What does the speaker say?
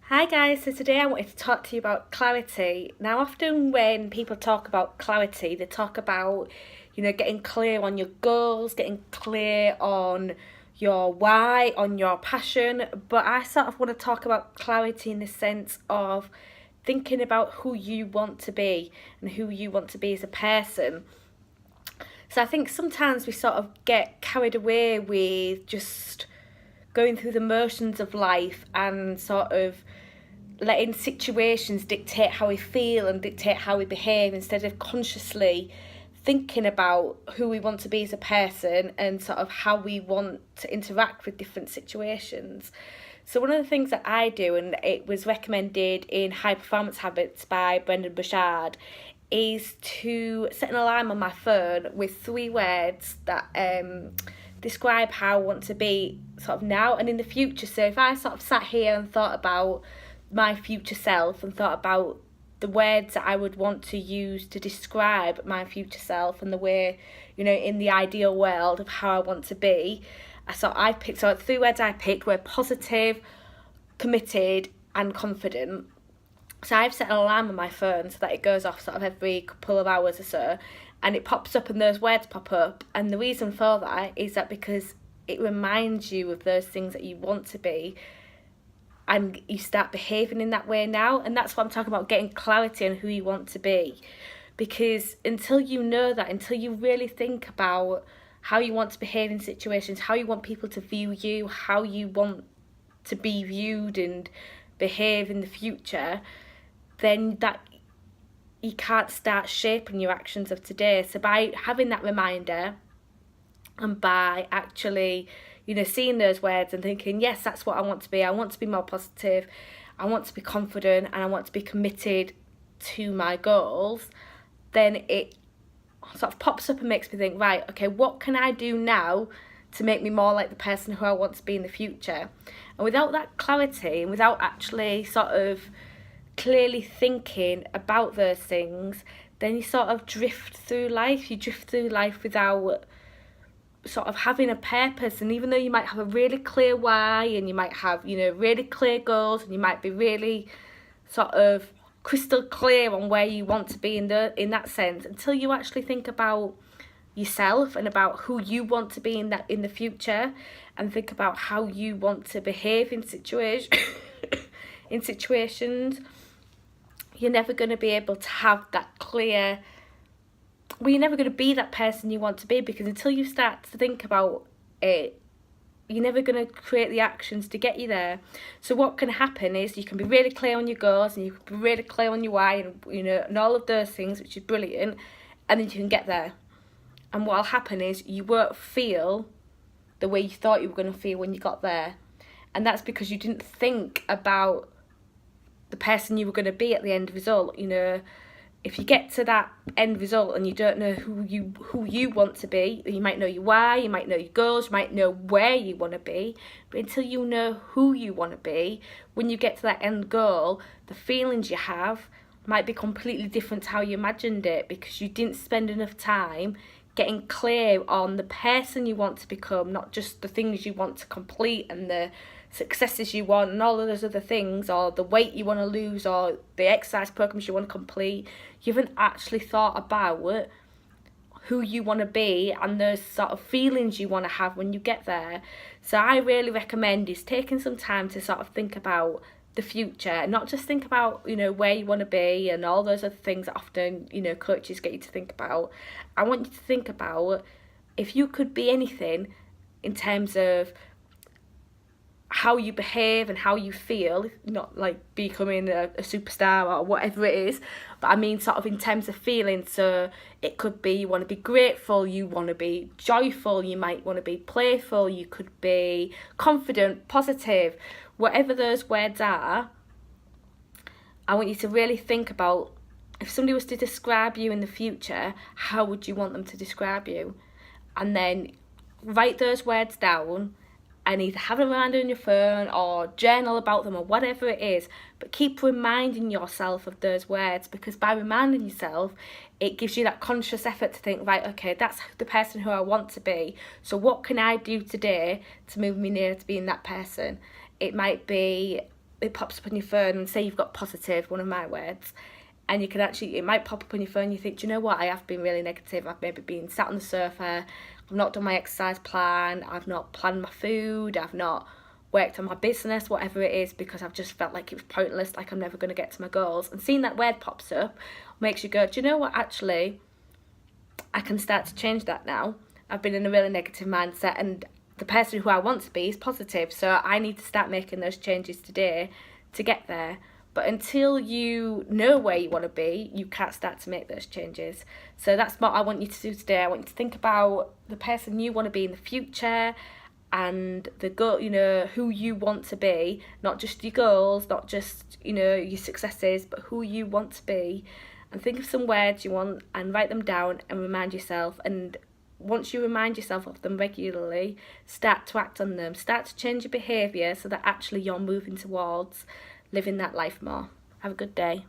Hi guys, so today I wanted to talk to you about clarity. Now, often when people talk about clarity, they talk about, getting clear on your goals, getting clear on your why, on your passion. But I sort of want to talk about clarity in the sense of thinking about who you want to be and who you want to be as a person. So I think sometimes we sort of get carried away with just going through the motions of life and sort of letting situations dictate how we feel and dictate how we behave instead of consciously thinking about who we want to be as a person and sort of how we want to interact with different situations. So one of the things that I do, and it was recommended in High Performance Habits by Brendan Burchard, is to set an alarm on my phone with 3 words that describe how I want to be sort of now and in the future. So if I sort of sat here and thought about my future self and thought about the words that I would want to use to describe my future self and the way, in the ideal world of how I want to be, so the 3 words I picked were positive, committed, and confident. So I've set an alarm on my phone so that it goes off sort of every couple of hours or so, and it pops up and those words pop up. And the reason for that is that because it reminds you of those things that you want to be, and you start behaving in that way now. And that's what I'm talking about, getting clarity on who you want to be. Because until you know that, until you really think about how you want to behave in situations, how you want people to view you, how you want to be viewed and behave in the future, then that you can't start shaping your actions of today. So by having that reminder and by actually seeing those words and thinking, yes, that's what I want to be. I want to be more positive. I want to be confident and I want to be committed to my goals. Then it sort of pops up and makes me think, right, okay, what can I do now to make me more like the person who I want to be in the future? And without that clarity and without actually sort of clearly thinking about those things, then you sort of drift through life. You drift through life without sort of having a purpose. And even though you might have a really clear why and you might have really clear goals and you might be really sort of crystal clear on where you want to be in that sense, until you actually think about yourself and about who you want to be in the future and think about how you want to behave in situations, you're never going to be able to have that clear. Well, you're never going to be that person you want to be, because until you start to think about it, you're never going to create the actions to get you there. So what can happen is you can be really clear on your goals and you can be really clear on your why and all of those things, which is brilliant, and then you can get there. And what'll happen is you won't feel the way you thought you were going to feel when you got there. And that's because you didn't think about the person you were going to be at the end result. If you get to that end result and you don't know who you want to be, you might know your why, you might know your goals, you might know where you want to be, but until you know who you want to be, when you get to that end goal, the feelings you have might be completely different to how you imagined it, because you didn't spend enough time getting clear on the person you want to become, not just the things you want to complete and the successes you want and all of those other things, or the weight you want to lose, or the exercise programs you want to complete. You haven't actually thought about who you want to be and those sort of feelings you want to have when you get there. So I really recommend is taking some time to sort of think about the future, not just think about where you want to be and all those other things that often coaches get you to think about. I want you to think about if you could be anything in terms of how you behave and how you feel, not like becoming a superstar or whatever it is, but I mean sort of in terms of feeling. So it could be you want to be grateful, you want to be joyful, you might want to be playful, you could be confident, positive, whatever those words are. I want you to really think about, if somebody was to describe you in the future, how would you want them to describe you? And then write those words down and either have a reminder on your phone or journal about them or whatever it is, but keep reminding yourself of those words, because by reminding yourself, it gives you that conscious effort to think, right, okay, that's the person who I want to be, so what can I do today to move me nearer to being that person? It might be it pops up on your phone, and say you've got positive, one of my words, and you can actually, it might pop up on your phone, you think, do you know what, I have been really negative, I've maybe been sat on the sofa, I've not done my exercise plan, I've not planned my food, I've not worked on my business, whatever it is, because I've just felt like it was pointless, like I'm never going to get to my goals. And seeing that word pops up makes you go, do you know what, actually, I can start to change that now. I've been in a really negative mindset, and the person who I want to be is positive, so I need to start making those changes today to get there. But until you know where you want to be, you can't start to make those changes. So that's what I want you to do today. I want you to think about the person you want to be in the future, and the goal, you know, who you want to be, not just your goals, not just, you know, your successes, but who you want to be. And think of some words you want and write them down and remind yourself. And once you remind yourself of them regularly, start to act on them, start to change your behaviour so that actually you're moving towards living that life more. Have a good day.